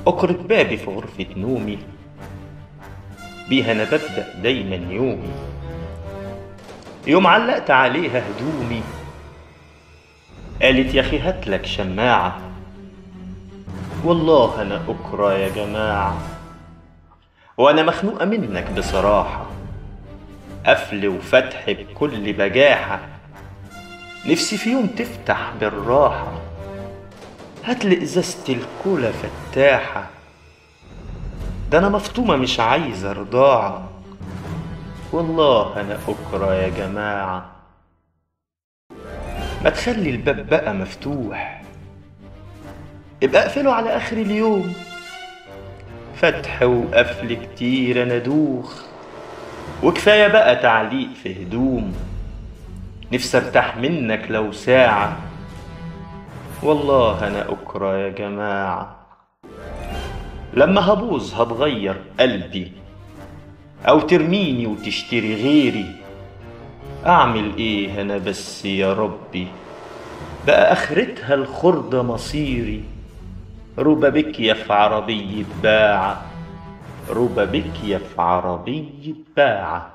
أقرب بابي في غرفة نومي، بيها أنا ببدأ دايما يومي. يوم علقت عليها هدومي، قالت يا أخي هاتلك شماعة. والله أنا أكرى يا جماعة، وأنا مخنوقة منك بصراحة، قفل وفتح بكل بجاحة. نفسي في يوم تفتح بالراحة، هاتلي إزازة الكولا فتاحة. ده أنا مفطومة مش عايزة رضاعة، والله أنا أكرى يا جماعة. ما تخلي الباب بقى مفتوح، ابقى اقفله على آخر اليوم. فتح وقفل كتير أنا دوخ، وكفاية بقى تعليق في هدوم. نفسي ارتاح منك لو ساعة، والله أنا أكرى يا جماعة. لما هبوظ هتغير قلبي، أو ترميني وتشتري غيري. أعمل إيه أنا بس يا ربي، بقى آخرتها الخردة مصيري. ربا بك يا في عربية باعة، ربا بك يا في عربية باعة.